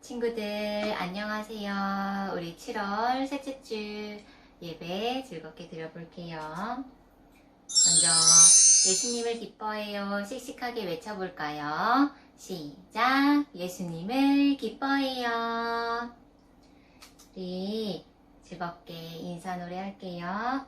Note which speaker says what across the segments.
Speaker 1: 친구들 안녕하세요. 우리 7월 셋째 주 예배 즐겁게 드려볼게요. 먼저 예수님을 기뻐해요. 씩씩하게 외쳐볼까요? 시작! 예수님을 기뻐해요. 우리 즐겁게 인사 노래 할게요.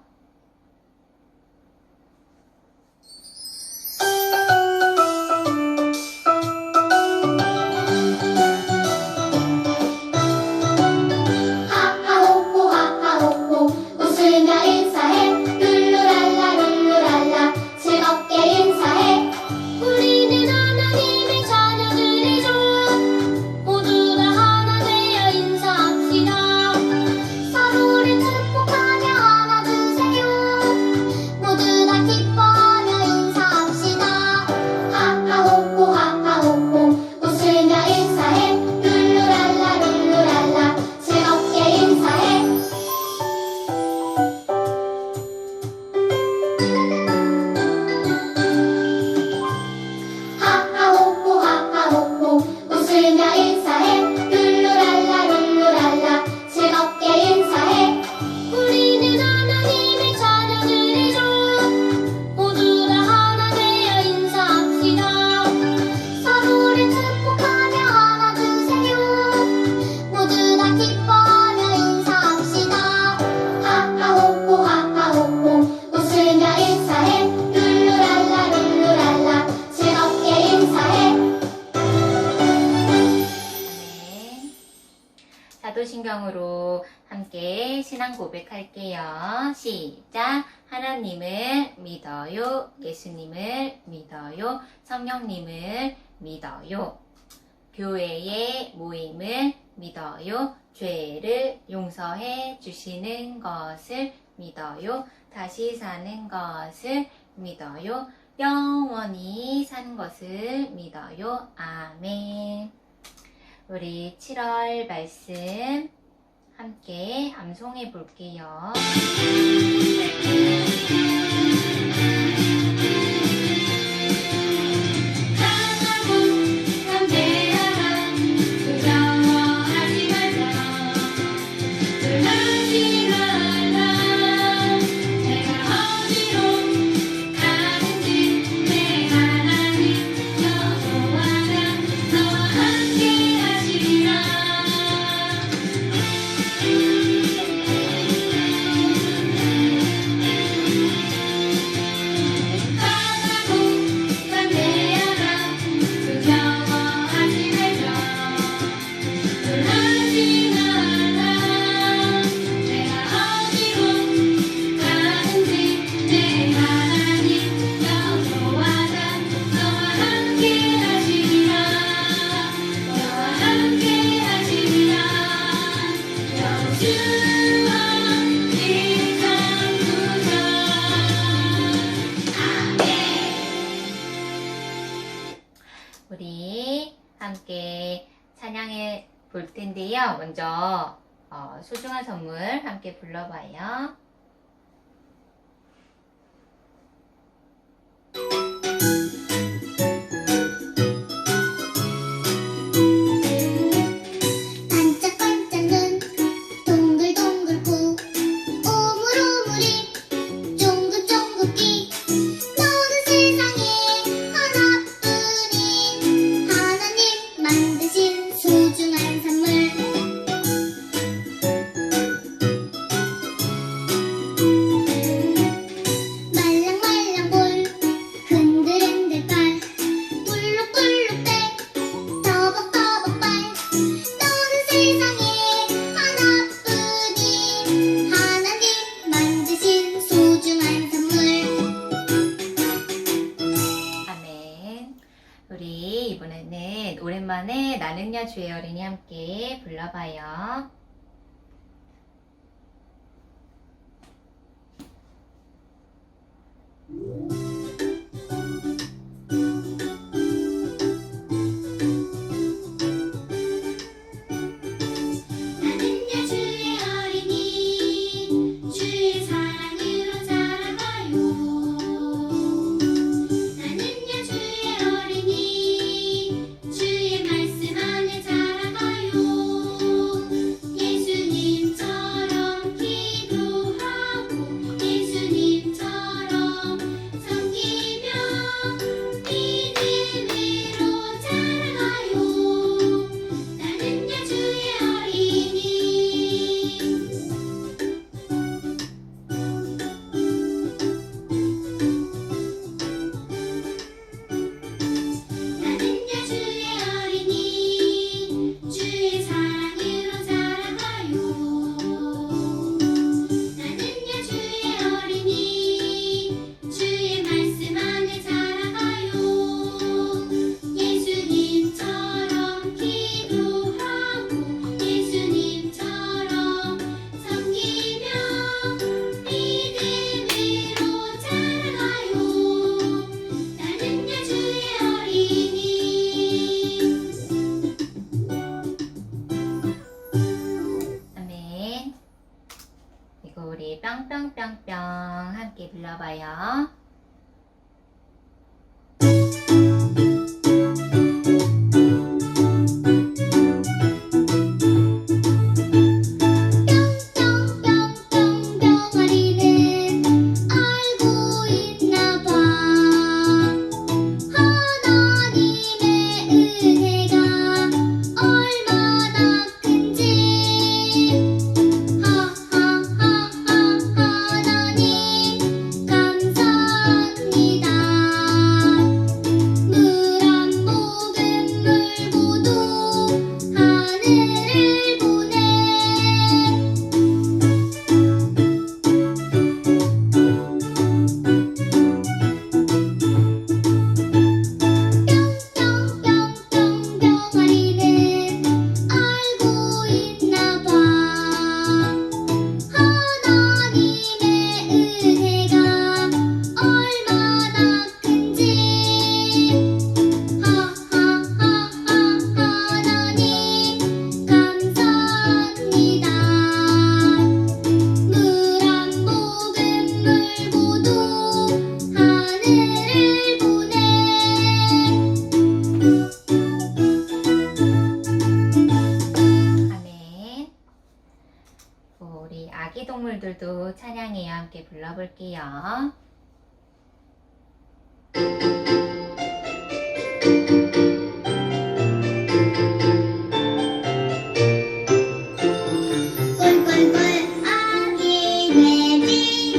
Speaker 1: 사도신경으로 함께 신앙 고백할게요. 시작! 하나님을 믿어요. 예수님을 믿어요. 성령님을 믿어요. 교회의 모임을 믿어요. 죄를 용서해 주시는 것을 믿어요. 다시 사는 것을 믿어요. 영원히 산 것을 믿어요. 아멘. 우리 7월 말씀 함께 암송해 볼게요. 우리 함께 찬양해 볼 텐데요. 먼저 소중한 선물 함께 불러봐요. 우리 이번에는 오랜만에 나는야 주의 어린이 함께 불러봐요.
Speaker 2: 주의 말씀 안에 자라가요. 보내
Speaker 1: 아멘. 우리 아기 동물들도 찬양해요. 함께 불러볼게요.
Speaker 2: 꿀꿀꿀 아기 돼지도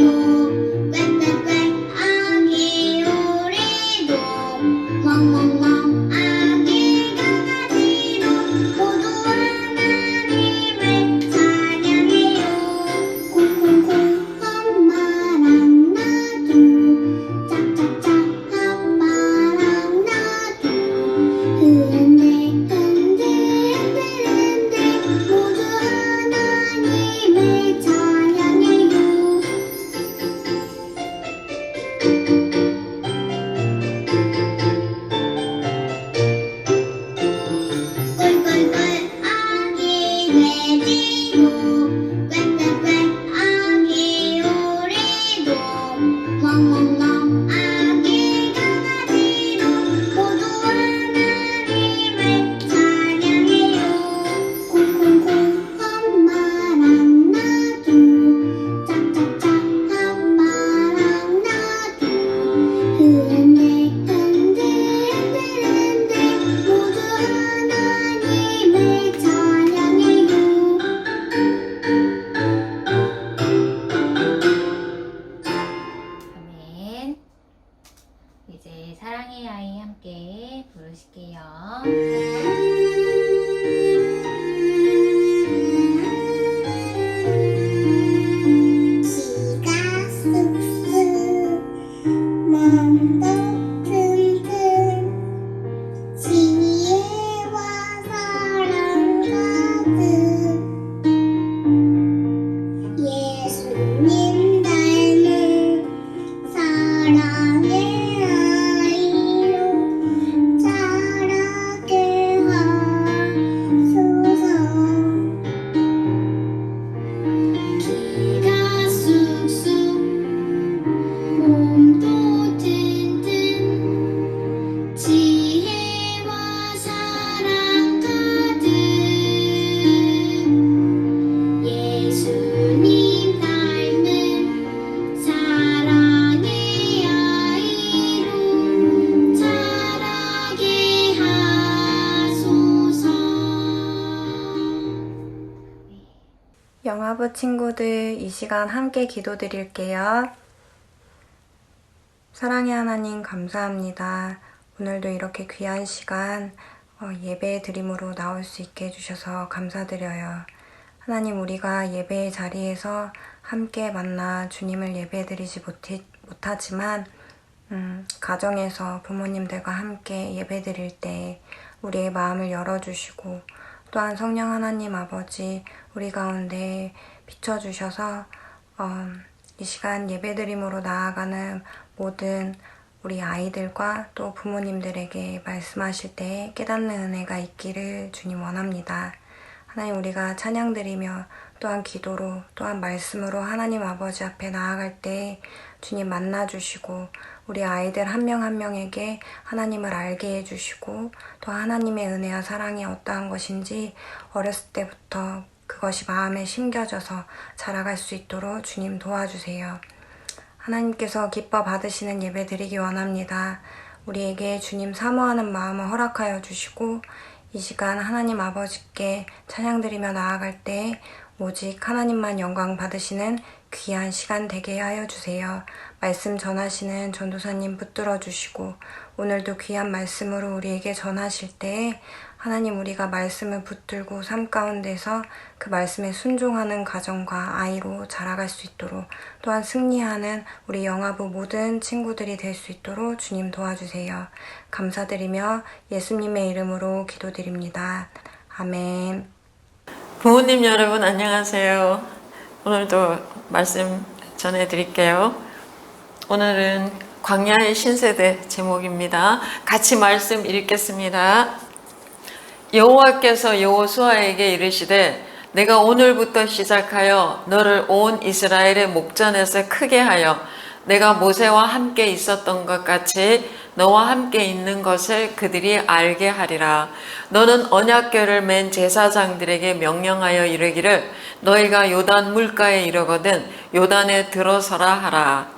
Speaker 2: 꽥꽥꽥 아기 오리도 멍멍멍 아기 강아지도 모두 하나님을 찬양해요. 콩콩콩 엄마랑 나도 짝짝짝 아빠랑 나도 흔들 흔들 흔들 모두 하나님을 찬양해요. 꿀꿀꿀 아기 돼지도 꽥꽥꽥 아기 오리도 멍멍멍 아기 강아지도 모두 하나님을 찬양해요. 콩콩콩 엄마랑 나도 짝짝짝 아빠랑 나도 흔들 흔들 흔들 모두 하나님을 찬양해요.
Speaker 1: 아멘. 이제 사랑의 아이 함께 부르실게요.
Speaker 2: 키가 쑥쑥 몸도 튼튼 지혜와 사랑 가득 예수님 닮은 사랑의 아이로 자라게 하소서. 키가 쑥쑥 몸도 튼튼 지혜와 사랑 가득 예수님 닮은 사랑의 아이로 자라게 하소서.
Speaker 3: 영화부 친구들, 이 시간 함께 기도드릴게요. 사랑의 하나님 감사합니다. 오늘도 이렇게 귀한 시간 예배 드림으로 나올 수 있게 해주셔서 감사드려요. 하나님, 우리가 예배의 자리에서 함께 만나 주님을 예배드리지 못하지만 가정에서 부모님들과 함께 예배드릴 때 우리의 마음을 열어주시고 또한 성령 하나님 아버지 우리 가운데 비춰주셔서 이 시간 예배드림으로 나아가는 모든 우리 아이들과 또 부모님들에게 말씀하실 때 깨닫는 은혜가 있기를 주님 원합니다. 하나님, 우리가 찬양드리며 또한 기도로 또한 말씀으로 하나님 아버지 앞에 나아갈 때 주님 만나주시고 우리 아이들 한 명 한 명에게 하나님을 알게 해주시고 또 하나님의 은혜와 사랑이 어떠한 것인지 어렸을 때부터 그것이 마음에 심겨져서 자라갈 수 있도록 주님 도와주세요. 하나님께서 기뻐 받으시는 예배 드리기 원합니다. 우리에게 주님 사모하는 마음을 허락하여 주시고 이 시간 하나님 아버지께 찬양드리며 나아갈 때 오직 하나님만 영광 받으시는 귀한 시간 되게 하여 주세요. 말씀 전하시는 전도사님 붙들어 주시고 오늘도 귀한 말씀으로 우리에게 전하실 때 하나님, 우리가 말씀을 붙들고 삶 가운데서 그 말씀에 순종하는 가정과 아이로 자라갈 수 있도록 또한 승리하는 우리 영화부 모든 친구들이 될 수 있도록 주님 도와주세요. 감사드리며 예수님의 이름으로 기도드립니다. 아멘.
Speaker 4: 부모님 여러분 안녕하세요. 오늘도 말씀 전해드릴게요. 오늘은 광야의 신세대 제목입니다. 같이 말씀 읽겠습니다. 여호와께서 여호수아에게 이르시되 내가 오늘부터 시작하여 너를 온 이스라엘의 목전에서 크게 하여 내가 모세와 함께 있었던 것 같이 너와 함께 있는 것을 그들이 알게 하리라. 너는 언약궤를 맨 제사장들에게 명령하여 이르기를 너희가 요단 물가에 이르거든 요단에 들어서라 하라.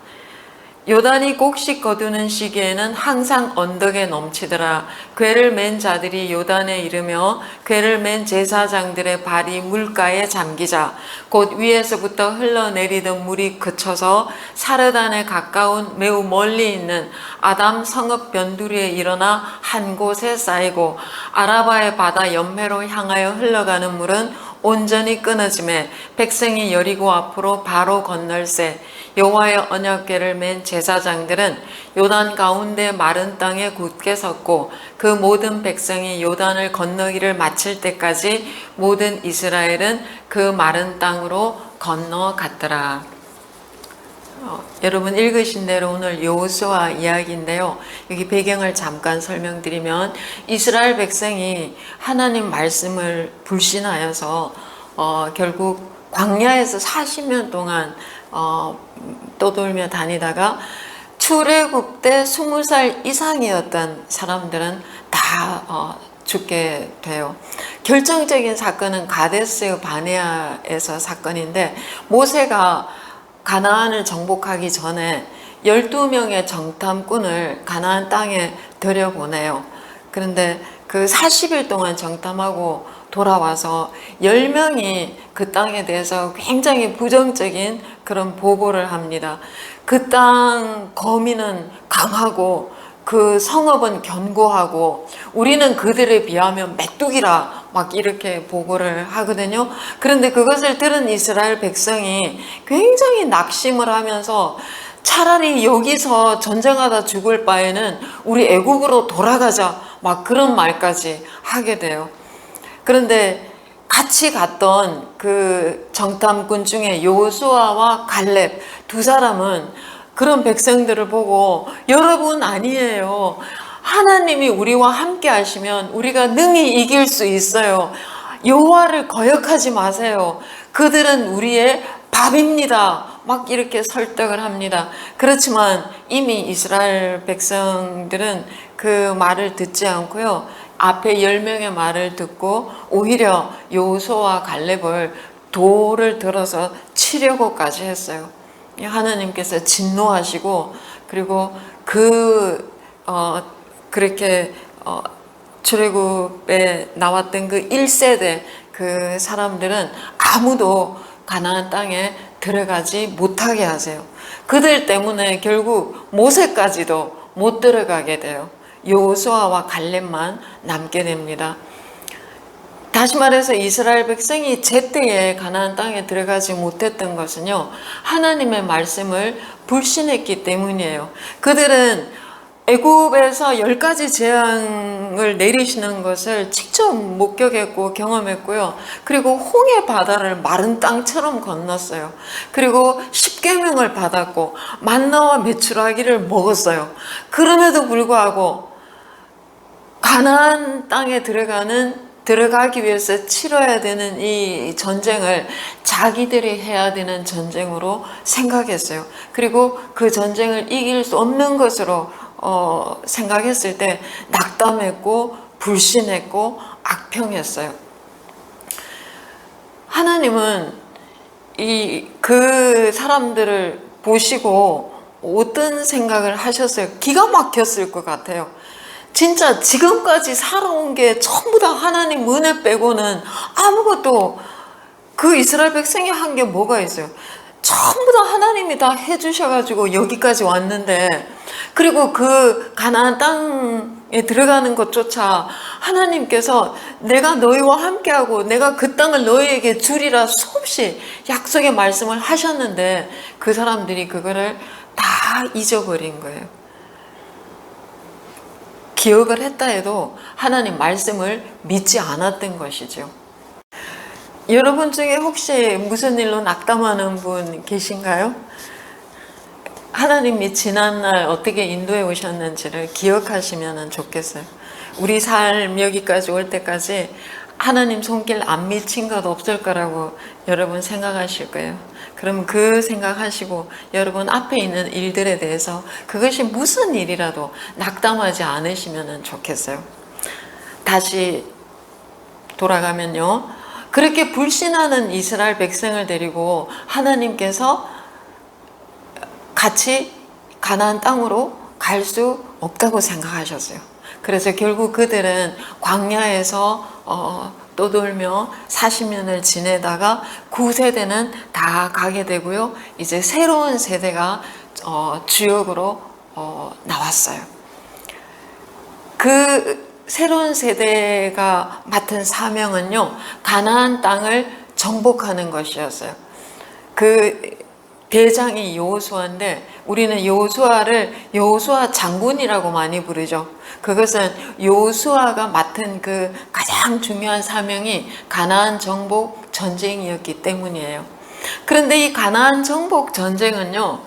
Speaker 4: 요단이 꼭씩 거두는 시기에는 항상 언덕에 넘치더라. 궤를 맨 자들이 요단에 이르며 궤를 맨 제사장들의 발이 물가에 잠기자 곧 위에서부터 흘러내리던 물이 그쳐서 사르단에 가까운 매우 멀리 있는 아담 성읍 변두리에 일어나 한 곳에 쌓이고 아라바의 바다 연매로 향하여 흘러가는 물은 온전히 끊어지매 백성이 여리고 앞으로 바로 건널세. 여호와의 언약궤를 맨 제사장들은 요단 가운데 마른 땅에 굳게 섰고 그 모든 백성이 요단을 건너기를 마칠 때까지 모든 이스라엘은 그 마른 땅으로 건너갔더라. 여러분 읽으신 대로 오늘 여호수아 이야기인데요. 여기 배경을 잠깐 설명드리면 이스라엘 백성이 하나님 말씀을 불신하여서 결국 광야에서 40년 동안 떠돌며 다니다가 출애굽 때 20살 이상이었던 사람들은 다 죽게 돼요. 결정적인 사건은 가데스 바네아에서 사건인데 모세가 가나안을 정복하기 전에 12명의 정탐꾼을 가나안 땅에 들여보내요. 그런데 그 40일 동안 정탐하고 돌아와서 10명이 그 땅에 대해서 굉장히 부정적인 그런 보고를 합니다. 그 땅 거민은 강하고 그 성읍은 견고하고 우리는 그들에 비하면 메뚜기라 막 이렇게 보고를 하거든요. 그런데 그것을 들은 이스라엘 백성이 굉장히 낙심을 하면서 차라리 여기서 전쟁하다 죽을 바에는 우리 애국으로 돌아가자 막 그런 말까지 하게 돼요. 그런데 같이 갔던 그 정탐꾼 중에 여호수아와 갈렙 두 사람은 그런 백성들을 보고 여러분 아니에요. 하나님이 우리와 함께 하시면 우리가 능히 이길 수 있어요. 여호와를 거역하지 마세요. 그들은 우리의 밥입니다. 막 이렇게 설득을 합니다. 그렇지만 이미 이스라엘 백성들은 그 말을 듣지 않고요. 앞에 10명의 말을 듣고 오히려 여호수아와 갈렙을 돌을 들어서 치려고까지 했어요. 하나님께서 진노하시고 그리고 그렇게 출애굽에 나왔던 그 1세대 그 사람들은 아무도 가나안 땅에 들어가지 못하게 하세요. 그들 때문에 결국 모세까지도 못 들어가게 돼요. 여호수아와 갈렙만 남게 됩니다. 다시 말해서 이스라엘 백성이 제때에 가나안 땅에 들어가지 못했던 것은요, 하나님의 말씀을 불신했기 때문이에요. 그들은 애굽에서 10가지 재앙을 내리시는 것을 직접 목격했고 경험했고요. 그리고 홍해 바다를 마른 땅처럼 건넜어요. 그리고 십계명을 받았고 만나와 메추라기를 먹었어요. 그럼에도 불구하고 가나안 땅에 들어가기 위해서 치러야 되는 이 전쟁을 자기들이 해야 되는 전쟁으로 생각했어요. 그리고 그 전쟁을 이길 수 없는 것으로 생각했을 때 낙담했고 불신했고 악평했어요. 하나님은 그 사람들을 보시고 어떤 생각을 하셨어요? 기가 막혔을 것 같아요. 진짜 지금까지 살아온 게 전부 다 하나님 은혜 빼고는 아무것도 그 이스라엘 백성이 한 게 뭐가 있어요? 전부 다 하나님이 다 해주셔가지고 여기까지 왔는데, 그리고 그 가나안 땅에 들어가는 것조차 하나님께서 내가 너희와 함께하고 내가 그 땅을 너희에게 주리라 수없이 약속의 말씀을 하셨는데 그 사람들이 그거를 다 잊어버린 거예요. 기억을 했다 해도 하나님 말씀을 믿지 않았던 것이죠. 여러분 중에 혹시 무슨 일로 낙담하는 분 계신가요? 하나님이 지난날 어떻게 인도해 오셨는지를 기억하시면 좋겠어요. 우리 삶 여기까지 올 때까지 하나님 손길 안 미친 것 없을 거라고 여러분 생각하실 거예요. 그럼 그 생각하시고 여러분 앞에 있는 일들에 대해서 그것이 무슨 일이라도 낙담하지 않으시면 좋겠어요. 다시 돌아가면요. 그렇게 불신하는 이스라엘 백성을 데리고 하나님께서 같이 가나안 땅으로 갈 수 없다고 생각하셨어요. 그래서 결국 그들은 광야에서 떠돌며 40년을 지내다가 9세대는 다 가게 되고요. 이제 새로운 세대가 주역으로 나왔어요. 그 새로운 세대가 맡은 사명은요, 가나안 땅을 정복하는 것이었어요. 그 대장이 여호수아인데 우리는 여호수아를 여호수아 장군이라고 많이 부르죠. 그것은 여호수아가 맡은 그 가장 중요한 사명이 가나안 정복 전쟁이었기 때문이에요. 그런데 이 가나안 정복 전쟁은요,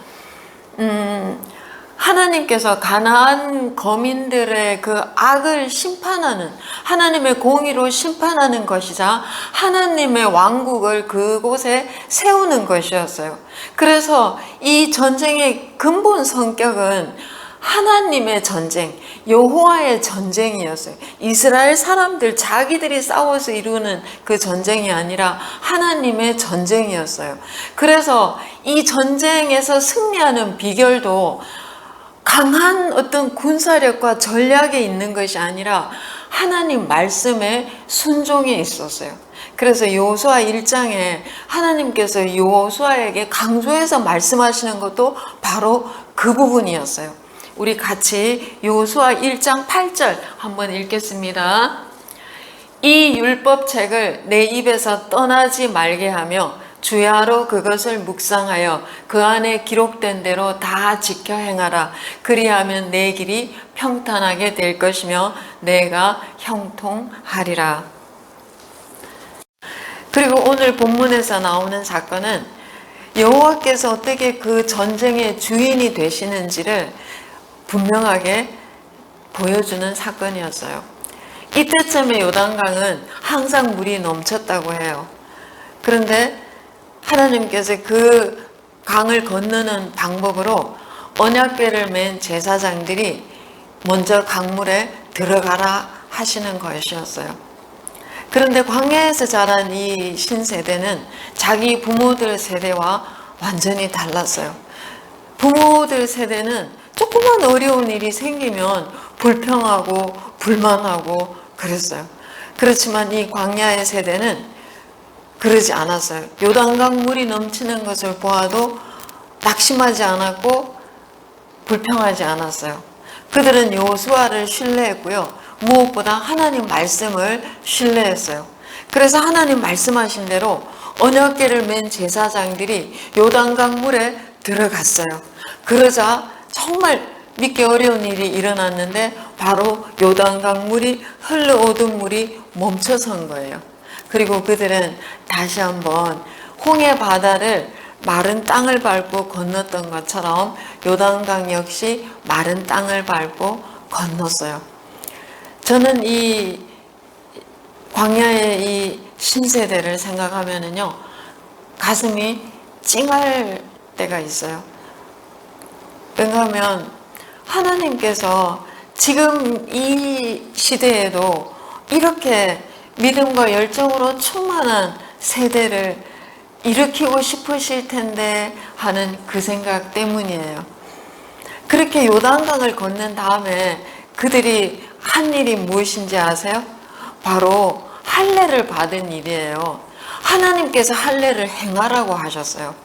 Speaker 4: 하나님께서 가나안 거민들의 그 악을 심판하는, 하나님의 공의로 심판하는 것이자 하나님의 왕국을 그곳에 세우는 것이었어요. 그래서 이 전쟁의 근본 성격은 하나님의 전쟁, 여호와의 전쟁이었어요. 이스라엘 사람들 자기들이 싸워서 이루는 그 전쟁이 아니라 하나님의 전쟁이었어요. 그래서 이 전쟁에서 승리하는 비결도 강한 어떤 군사력과 전략에 있는 것이 아니라 하나님 말씀에 순종에 있었어요. 그래서 여호수아 1장에 하나님께서 여호수아에게 강조해서 말씀하시는 것도 바로 그 부분이었어요. 우리 같이 여호수아 1장 8절 한번 읽겠습니다. 이 율법책을 내 입에서 떠나지 말게 하며 주야로 그것을 묵상하여 그 안에 기록된 대로 다 지켜 행하라. 그리하면 내 길이 평탄하게 될 것이며 내가 형통하리라. 그리고 오늘 본문에서 나오는 사건은 여호와께서 어떻게 그 전쟁의 주인이 되시는지를 분명하게 보여주는 사건이었어요. 이때쯤에 요단강은 항상 물이 넘쳤다고 해요. 그런데 하나님께서 그 강을 건너는 방법으로 언약궤를 맨 제사장들이 먼저 강물에 들어가라 하시는 것이었어요. 그런데 광야에서 자란 이 신세대는 자기 부모들 세대와 완전히 달랐어요. 부모들 세대는 조그만 어려운 일이 생기면 불평하고 불만하고 그랬어요. 그렇지만 이 광야의 세대는 그러지 않았어요. 요단강 물이 넘치는 것을 보아도 낙심하지 않았고 불평하지 않았어요. 그들은 여호수아를 신뢰했고요. 무엇보다 하나님 말씀을 신뢰했어요. 그래서 하나님 말씀하신 대로 언약궤를 맨 제사장들이 요단강 물에 들어갔어요. 그러자 정말 믿기 어려운 일이 일어났는데 바로 요단강 물이 흘러오던 물이 멈춰선 거예요. 그리고 그들은 다시 한번 홍해 바다를 마른 땅을 밟고 건넜던 것처럼 요단강 역시 마른 땅을 밟고 건넜어요. 저는 이 광야의 이 신세대를 생각하면은요, 가슴이 찡할 때가 있어요. 왜냐하면 하나님께서 지금 이 시대에도 이렇게 믿음과 열정으로 충만한 세대를 일으키고 싶으실 텐데 하는 그 생각 때문이에요. 그렇게 요단강을 건넌 다음에 그들이 한 일이 무엇인지 아세요? 바로 할례를 받은 일이에요. 하나님께서 할례를 행하라고 하셨어요.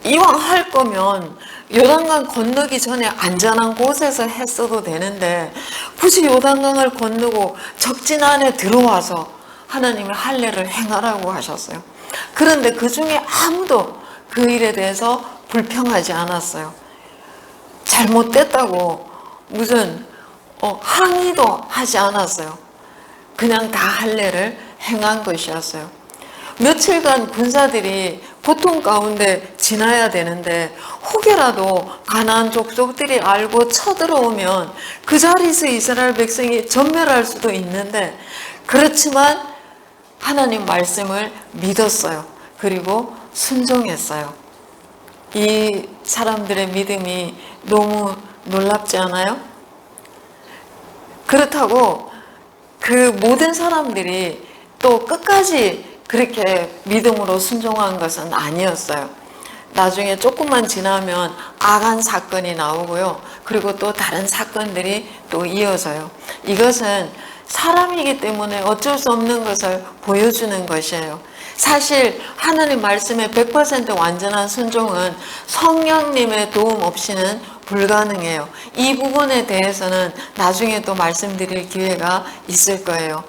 Speaker 4: 이왕 할 거면 요단강 건너기 전에 안전한 곳에서 했어도 되는데 굳이 요단강을 건너고 적진 안에 들어와서 하나님의 할례를 행하라고 하셨어요. 그런데 그 중에 아무도 그 일에 대해서 불평하지 않았어요. 잘못됐다고 무슨 항의도 하지 않았어요. 그냥 다 할례를 행한 것이었어요. 며칠간 군사들이 고통 가운데 지나야 되는데 혹여라도 가나안 족속들이 알고 쳐들어오면 그 자리에서 이스라엘 백성이 전멸할 수도 있는데, 그렇지만 하나님 말씀을 믿었어요. 그리고 순종했어요. 이 사람들의 믿음이 너무 놀랍지 않아요? 그렇다고 그 모든 사람들이 또 끝까지 그렇게 믿음으로 순종한 것은 아니었어요. 나중에 조금만 지나면 아간 사건이 나오고요. 그리고 또 다른 사건들이 또 이어져요. 이것은 사람이기 때문에 어쩔 수 없는 것을 보여주는 것이에요. 사실 하나님 말씀에 100% 완전한 순종은 성령님의 도움 없이는 불가능해요. 이 부분에 대해서는 나중에 또 말씀드릴 기회가 있을 거예요.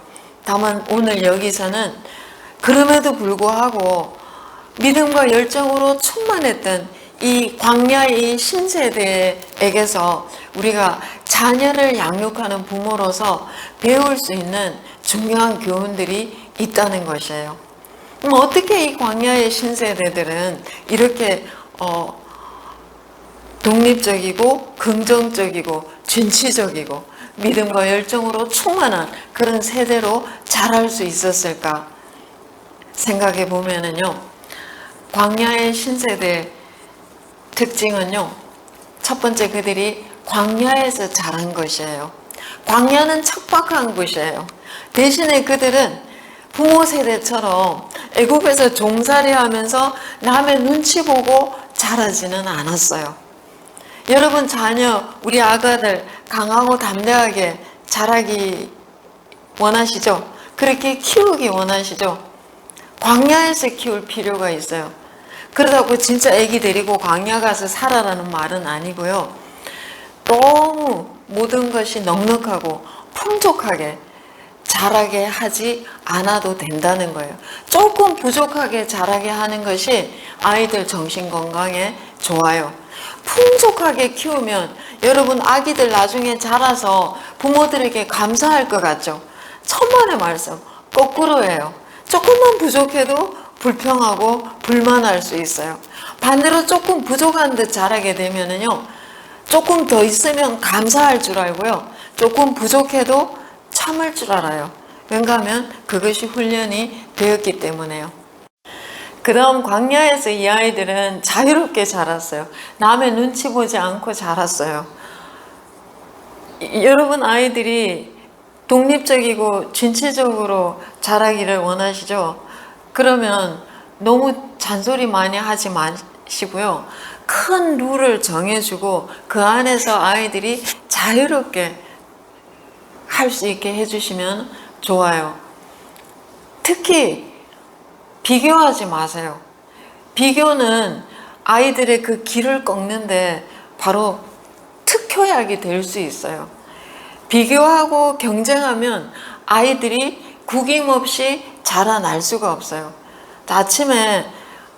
Speaker 4: 다만 오늘 여기서는 그럼에도 불구하고 믿음과 열정으로 충만했던 이 광야의 신세대에게서 우리가 자녀를 양육하는 부모로서 배울 수 있는 중요한 교훈들이 있다는 것이에요. 어떻게 이 광야의 신세대들은 이렇게 독립적이고 긍정적이고 진취적이고 믿음과 열정으로 충만한 그런 세대로 자랄 수 있었을까 생각해 보면은요, 광야의 신세대 특징은요, 첫 번째 그들이 광야에서 자란 것이에요. 광야는 척박한 곳이에요. 대신에 그들은 부모 세대처럼 애국에서 종살이 하면서 남의 눈치 보고 자라지는 않았어요. 여러분 자녀, 우리 아가들 강하고 담대하게 자라기 원하시죠? 그렇게 키우기 원하시죠? 광야에서 키울 필요가 있어요. 그러다고 진짜 애기 데리고 광야 가서 살아라는 말은 아니고요. 너무 모든 것이 넉넉하고 풍족하게 자라게 하지 않아도 된다는 거예요. 조금 부족하게 자라게 하는 것이 아이들 정신 건강에 좋아요. 풍족하게 키우면 여러분 아기들 나중에 자라서 부모들에게 감사할 것 같죠? 천만의 말씀, 거꾸로예요. 조금만 부족해도 불평하고 불만할 수 있어요. 반대로 조금 부족한 듯 자라게 되면은요, 조금 더 있으면 감사할 줄 알고요, 조금 부족해도 참을 줄 알아요. 왜냐하면 그것이 훈련이 되었기 때문에요. 그 다음 광야에서 이 아이들은 자유롭게 자랐어요. 남의 눈치 보지 않고 자랐어요. 여러분 아이들이 독립적이고 진취적으로 자라기를 원하시죠? 그러면 너무 잔소리 많이 하지 마시고요. 큰 룰을 정해주고 그 안에서 아이들이 자유롭게 할 수 있게 해주시면 좋아요. 특히 비교하지 마세요. 비교는 아이들의 그 길을 꺾는데 바로 특효약이 될 수 있어요. 비교하고 경쟁하면 아이들이 구김없이 자라날 수가 없어요. 아침에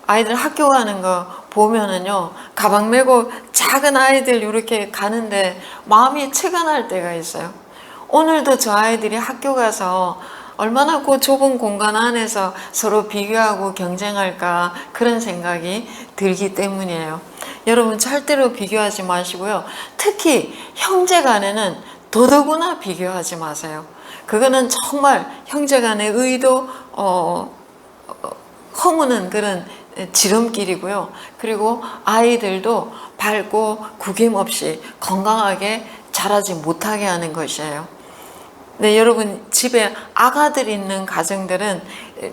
Speaker 4: 아이들 학교 가는 거 보면은요, 가방 메고 작은 아이들 이렇게 가는데 마음이 체간할 때가 있어요. 오늘도 저 아이들이 학교 가서 얼마나 그 좁은 공간 안에서 서로 비교하고 경쟁할까 그런 생각이 들기 때문이에요. 여러분 절대로 비교하지 마시고요. 특히 형제 간에는 더더구나 비교하지 마세요. 그거는 정말 형제 간의 의도 허무는 그런 지름길이고요. 그리고 아이들도 밝고 구김없이 건강하게 자라지 못하게 하는 것이에요. 네, 여러분 집에 아가들 있는 가정들은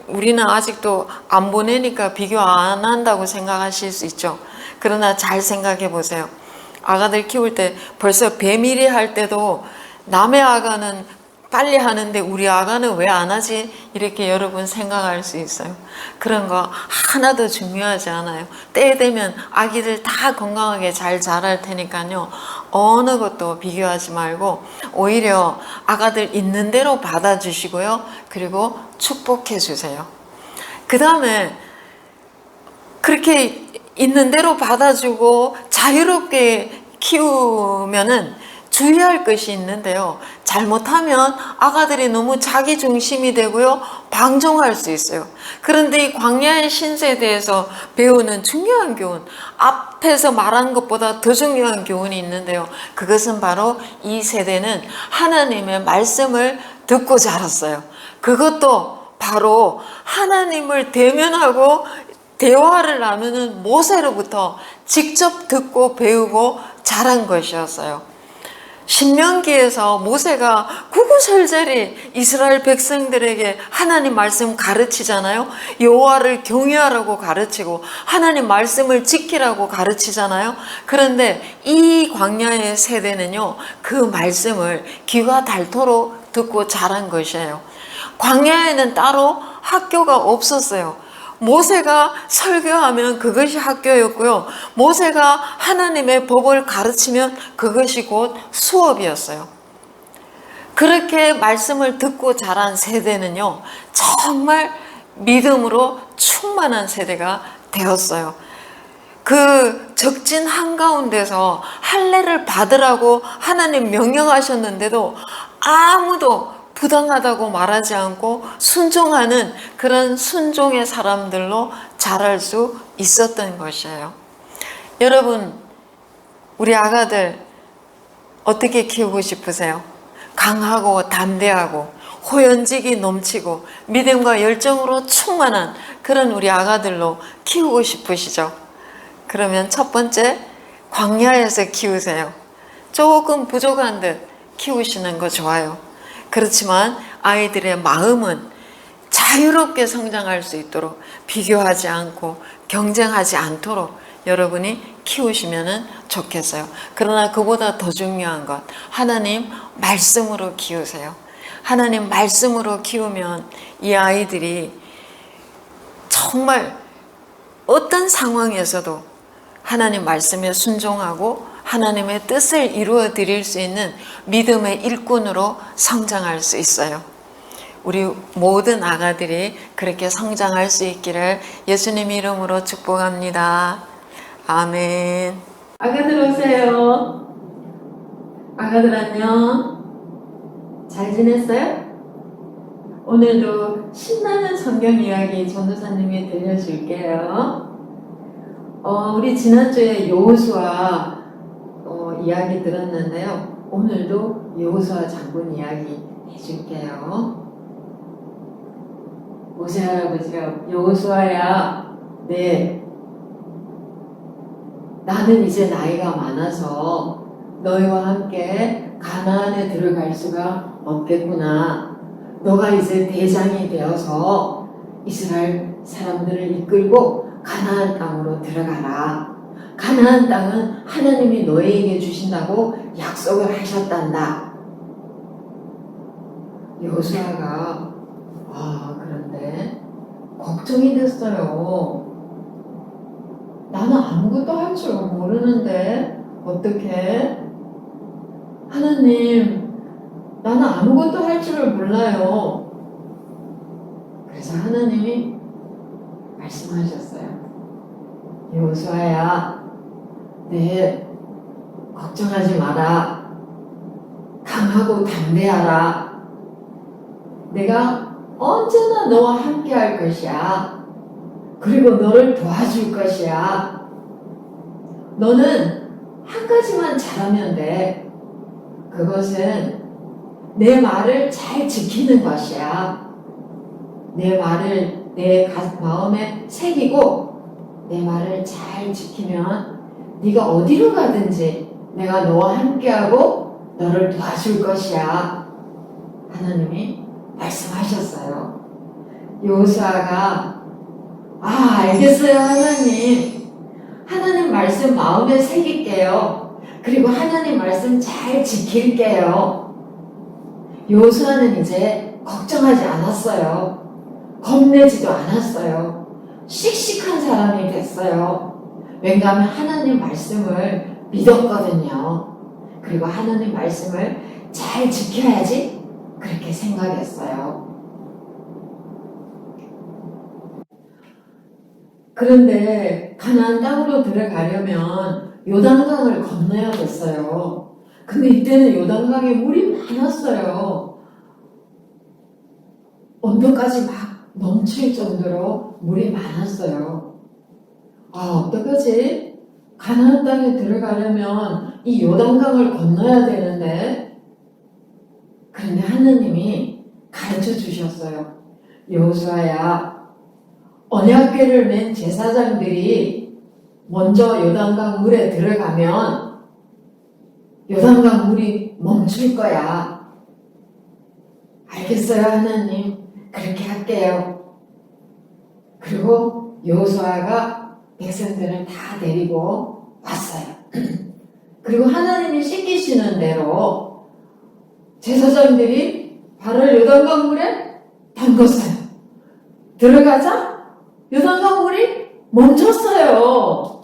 Speaker 4: 우리는 아직도 안 보내니까 비교 안 한다고 생각하실 수 있죠. 그러나 잘 생각해 보세요. 아가들 키울 때 벌써 배밀이 할 때도 남의 아가는 빨리 하는데 우리 아가는 왜 안 하지? 이렇게 여러분 생각할 수 있어요. 그런 거 하나도 중요하지 않아요. 때에 되면 아기들 다 건강하게 잘 자랄 테니까요. 어느 것도 비교하지 말고 오히려 아가들 있는 대로 받아주시고요. 그리고 축복해 주세요. 그 다음에 그렇게 있는 대로 받아주고 자유롭게 키우면은 주의할 것이 있는데요. 잘못하면 아가들이 너무 자기 중심이 되고요. 방종할 수 있어요. 그런데 이 광야의 신세대에서 배우는 중요한 교훈, 앞에서 말한 것보다 더 중요한 교훈이 있는데요. 그것은 바로 이 세대는 하나님의 말씀을 듣고 자랐어요. 그것도 바로 하나님을 대면하고 대화를 나누는 모세로부터 직접 듣고 배우고 자란 것이었어요. 신명기에서 모세가 구구절절히 이스라엘 백성들에게 하나님 말씀 가르치잖아요. 여호와를 경외하라고 가르치고 하나님 말씀을 지키라고 가르치잖아요. 그런데 이 광야의 세대는요, 그 말씀을 귀가 닳도록 듣고 자란 것이에요. 광야에는 따로 학교가 없었어요. 모세가 설교하면 그것이 학교였고요. 모세가 하나님의 법을 가르치면 그것이 곧 수업이었어요. 그렇게 말씀을 듣고 자란 세대는요, 정말 믿음으로 충만한 세대가 되었어요. 그 적진 한가운데서 할례를 받으라고 하나님 명령하셨는데도 아무도 부당하다고 말하지 않고 순종하는 그런 순종의 사람들로 자랄 수 있었던 것이에요. 여러분, 우리 아가들 어떻게 키우고 싶으세요? 강하고 담대하고 호연직이 넘치고 믿음과 열정으로 충만한 그런 우리 아가들로 키우고 싶으시죠? 그러면 첫 번째, 광야에서 키우세요. 조금 부족한 듯 키우시는 거 좋아요. 그렇지만 아이들의 마음은 자유롭게 성장할 수 있도록 비교하지 않고 경쟁하지 않도록 여러분이 키우시면 좋겠어요. 그러나 그보다 더 중요한 것, 하나님 말씀으로 키우세요. 하나님 말씀으로 키우면 이 아이들이 정말 어떤 상황에서도 하나님 말씀에 순종하고 하나님의 뜻을 이루어 드릴 수 있는 믿음의 일꾼으로 성장할 수 있어요. 우리 모든 아가들이 그렇게 성장할 수 있기를 예수님 이름으로 축복합니다. 아멘. 아가들 오세요. 아가들 안녕. 잘 지냈어요? 오늘도 신나는 성경 이야기 전도사님이 들려줄게요. 우리 지난주에 여호수아 이야기 들었는데요. 오늘도 여호수아 장군 이야기 해줄게요. 모세 할아버지가 여호수아야, 네, 나는 이제 나이가 많아서 너희와 함께 가나안에 들어갈 수가 없겠구나. 너가 이제 대장이 되어서 이스라엘 사람들을 이끌고 가나안 땅으로 들어가라. 가나안 땅은 하나님이 너희에게 주신다고 약속을 하셨단다. 여호수아가 그런데 걱정이 됐어요. 나는 아무것도 할 줄 모르는데 어떻게? 하나님, 나는 아무것도 할 줄을 몰라요. 그래서 하나님이 말씀하셨어요. 여호수아야, 네, 걱정하지 마라. 강하고 담대하라. 내가 언제나 너와 함께 할 것이야. 그리고 너를 도와줄 것이야. 너는 한 가지만 잘하면 돼. 그것은 내 말을 잘 지키는 것이야. 내 말을 내 마음에 새기고 내 말을 잘 지키면 네가 어디로 가든지 내가 너와 함께하고 너를 도와줄 것이야. 하나님이 말씀하셨어요. 여호수아가 알겠어요 하나님. 하나님 말씀 마음에 새길게요. 그리고 하나님 말씀 잘 지킬게요. 여호수아는 이제 걱정하지 않았어요. 겁내지도 않았어요. 씩씩한 사람이 됐어요. 왜냐하면 하나님 말씀을 믿었거든요. 그리고 하나님 말씀을 잘 지켜야지 그렇게 생각했어요. 그런데 가나안 땅으로 들어가려면 요단강을 건너야 됐어요. 근데 이때는 요단강에 물이 많았어요. 언덕까지 막 넘칠 정도로 물이 많았어요. 어떡하지? 가나안 땅에 들어가려면 이 요단강을 건너야 되는데. 그런데 하나님이 가르쳐 주셨어요. 여호수아야, 언약궤를 맨 제사장들이 먼저 요단강 물에 들어가면 요단강 물이 멈출 거야. 알겠어요, 하나님. 그렇게 할게요. 그리고 여호수아가 백성들을 다 데리고 왔어요. 그리고 하나님이 시키시는 대로 제사장들이 발을 요단강 물에 담궜어요. 들어가자 요단강 물이 멈췄어요.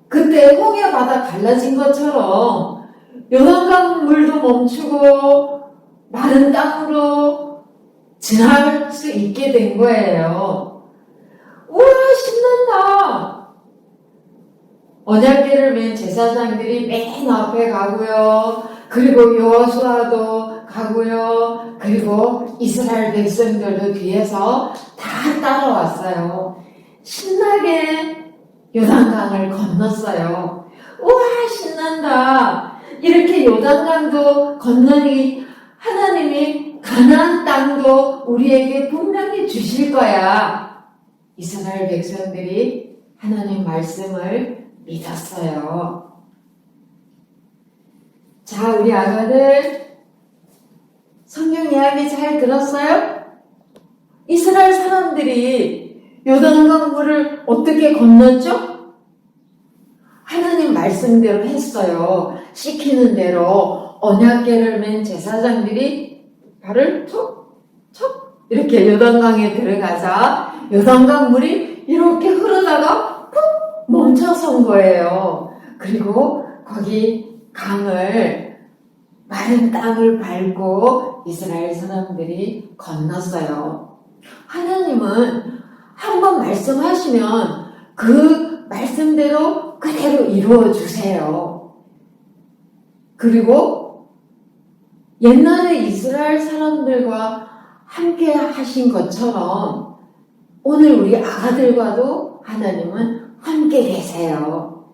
Speaker 4: 그때 홍해 바다 갈라진 것처럼 요단강 물도 멈추고 마른 땅으로 지나갈 수 있게 된 거예요. 우와, 신난다. 언약궤를 맨 제사장들이 맨 앞에 가고요. 그리고 여호수아도 가고요. 그리고 이스라엘 백성들도 뒤에서 다 따라왔어요. 신나게 요단강을 건넜어요. 우와, 신난다. 이렇게 요단강도 건너니 하나님이 가나안 땅도 우리에게 분명히 주실 거야. 이스라엘 백성들이 하나님 말씀을 믿었어요. 자, 우리 아가들 성경 이야기 잘 들었어요? 이스라엘 사람들이 요단강 물을 어떻게 건넜죠? 하나님 말씀대로 했어요. 시키는 대로 언약궤를 맨 제사장들이 발을 척척 이렇게 요단강에 들어가자 요단강 물이 이렇게 흐르다가 푹 멈춰선 거예요. 그리고 거기 강을 마른 땅을 밟고 이스라엘 사람들이 건넜어요. 하나님은 한번 말씀하시면 그 말씀대로 그대로 이루어 주세요. 그리고 옛날에 이스라엘 사람들과 함께 하신 것처럼 오늘 우리 아가들과도 하나님은 함께 계세요.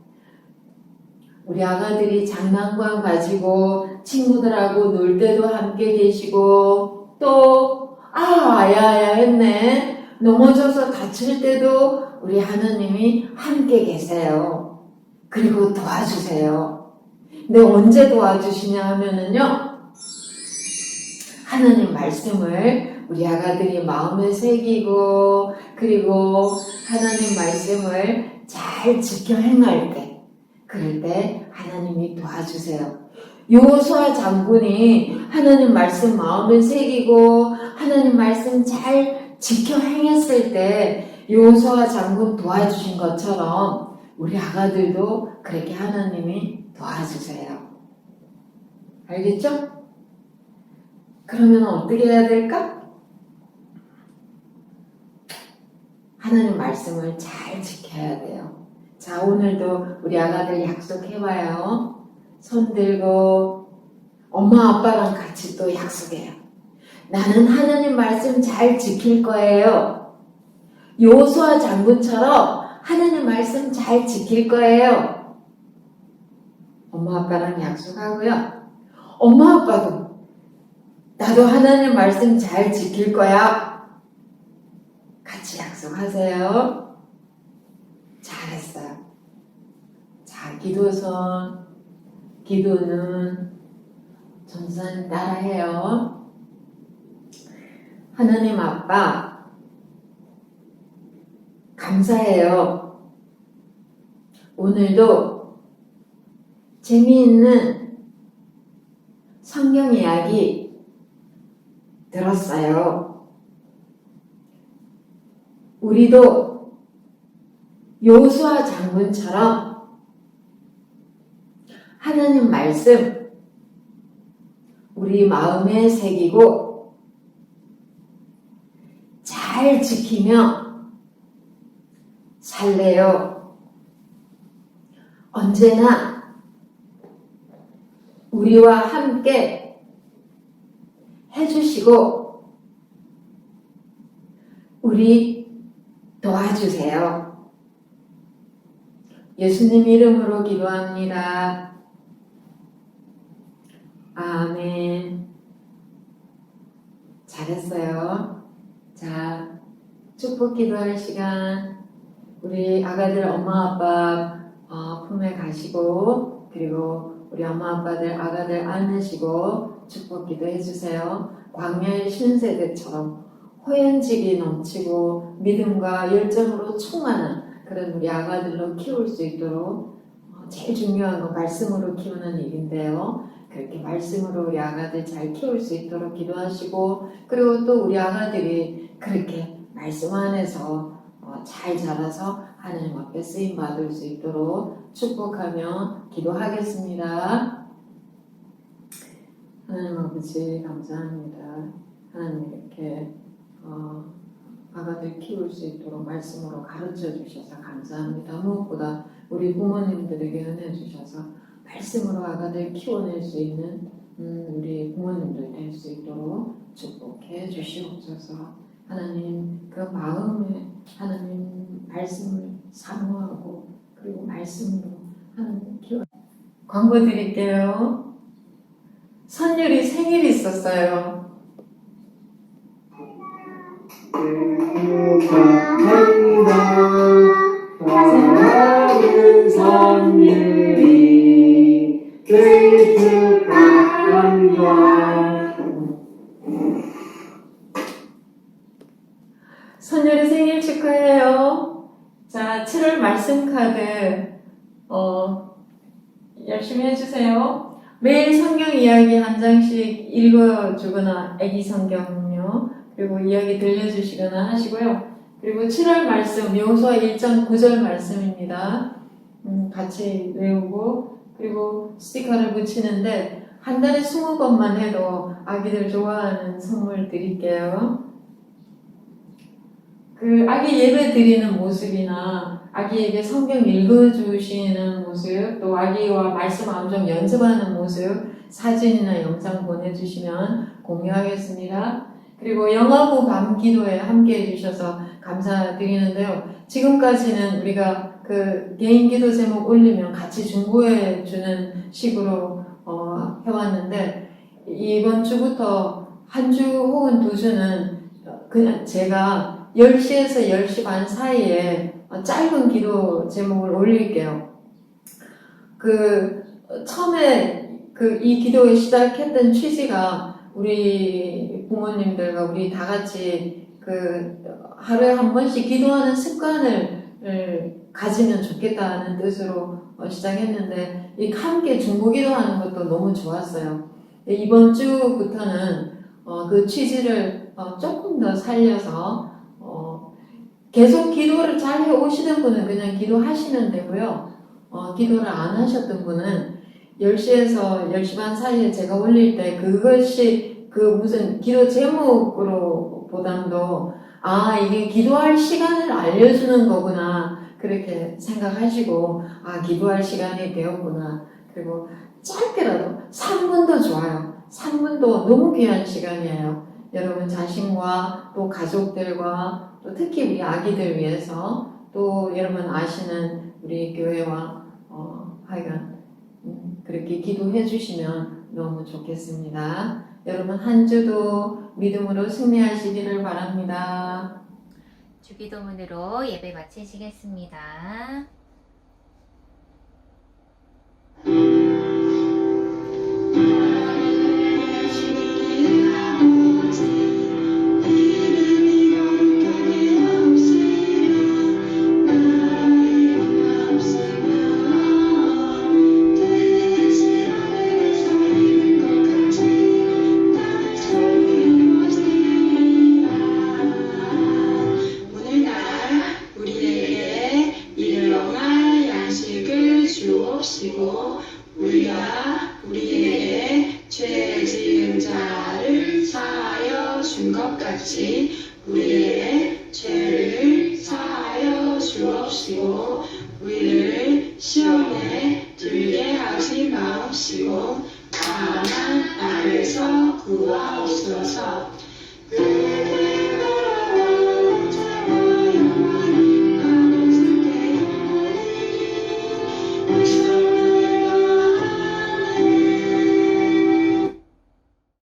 Speaker 4: 우리 아가들이 장난감 가지고 친구들하고 놀 때도 함께 계시고 또 아야야 했네 넘어져서 다칠 때도 우리 하나님이 함께 계세요. 그리고 도와주세요. 근데 언제 도와주시냐 하면은요, 하나님 말씀을 우리 아가들이 마음에 새기고 그리고 하나님 말씀을 잘 지켜 행할 때, 그럴 때 하나님이 도와주세요. 여호수아 장군이 하나님 말씀 마음에 새기고 하나님 말씀 잘 지켜 행했을 때 여호수아 장군 도와주신 것처럼 우리 아가들도 그렇게 하나님이 도와주세요. 알겠죠? 그러면 어떻게 해야 될까? 하나님 말씀을 잘 지켜야 돼요. 자, 오늘도 우리 아가들 약속해봐요. 손 들고 엄마 아빠랑 같이 또 약속해요. 나는 하나님 말씀 잘 지킬 거예요. 여호수아 장군처럼 하나님 말씀 잘 지킬 거예요. 엄마 아빠랑 약속하고요. 엄마 아빠도 나도 하나님 말씀 잘 지킬 거야. 같이 약속하세요. 잘했어요. 자, 기도는 전사님 따라해요. 하나님 아빠, 감사해요. 오늘도 재미있는 성경 이야기 들었어요. 우리도 여호수아 장군처럼 하나님 말씀 우리 마음에 새기고 잘 지키며 살래요. 언제나 우리와 함께 해주시고 우리 도와주세요. 예수님 이름으로 기도합니다. 아멘. 잘했어요. 자, 축복. 축복 기도할 시간. 우리 아가들 엄마 아빠 품에 가시고, 그리고 우리 엄마 아빠들 아가들 안으시고 축복 기도해 주세요. 광야의 신세대처럼 호연직이 넘치고 믿음과 열정으로 충만한 그런 우리 아가들로 키울 수 있도록 제일 중요한 건 말씀으로 키우는 일인데요. 그렇게 말씀으로 우리 아가들 잘 키울 수 있도록 기도하시고, 그리고 또 우리 아가들이 그렇게 말씀 안에서 잘 자라서 하나님 앞에 쓰임 받을 수 있도록 축복하며 기도하겠습니다. 하나님 아버지 감사합니다. 하나님 이렇게 아가들 키울 수 있도록 말씀으로 가르쳐 주셔서 감사합니다. 무엇보다 우리 부모님들에게 은혜 주셔서 말씀으로 아가들 키워낼 수 있는 우리 부모님들 될 수 있도록 축복해 주시옵소서. 하나님 그 마음에 하나님 말씀을 사모하고 그리고 말씀으로 하나님 키워. 광고 드릴게요. 선율이 생일이 있었어요.
Speaker 5: 사랑하는 선율이 생일 축하합니다.
Speaker 4: 선율이 생일 축하해요. 자, 7월 말씀 카드 열심히 해주세요. 매일 성경 이야기 한 장씩 읽어주거나 애기 성경요. 그리고 이야기 들려주시거나 하시고요. 그리고 7월 말씀 여호수아 1장 9절 말씀입니다. 같이 외우고 그리고 스티커를 붙이는데 한 달에 20번만 해도 아기들 좋아하는 선물 드릴게요. 그 아기 예배 드리는 모습이나 아기에게 성경 읽어주시는 모습, 또 아기와 말씀 암송 연습하는 모습 사진이나 영상 보내주시면 공유하겠습니다. 그리고 영화부 밤 기도에 함께 해주셔서 감사드리는데요. 지금까지는 우리가 그 개인 기도 제목 올리면 같이 중보해 주는 식으로 해왔는데 이번 주부터 한 주 혹은 2주는 그냥 제가 10시에서 10시 반 사이에 짧은 기도 제목을 올릴게요. 처음에 이 기도를 시작했던 취지가 우리 부모님들과 우리 다 같이 하루에 한 번씩 기도하는 습관을 가지면 좋겠다는 뜻으로 시작했는데 함께 중보 기도하는 것도 너무 좋았어요. 이번 주부터는 그 취지를 조금 더 살려서 계속 기도를 잘 해오시는 분은 그냥 기도하시면 되고요. 기도를 안 하셨던 분은 10시에서 10시 반 사이에 제가 올릴 때 그것이 무슨 기도 제목으로 보담도 이게 기도할 시간을 알려주는 거구나 그렇게 생각하시고 기도할 시간이 되었구나. 그리고 짧게라도 3분도 좋아요. 3분도 너무 귀한 시간이에요. 여러분 자신과 또 가족들과 또 특히 우리 아기들 위해서 또 여러분 아시는 우리 교회와 하여간 그렇게 기도해 주시면 너무 좋겠습니다. 여러분 한 주도 믿음으로 승리하시기를 바랍니다.
Speaker 1: 주기도문으로 예배 마치시겠습니다.
Speaker 5: 주옵시고 우리가 우리에게 죄 지은 자를 사하여 준 것 같이 우리의 죄를 사하여 주옵시고 우리를 시험에 들게 하지 마옵시고 다만 악에서 구하옵소서.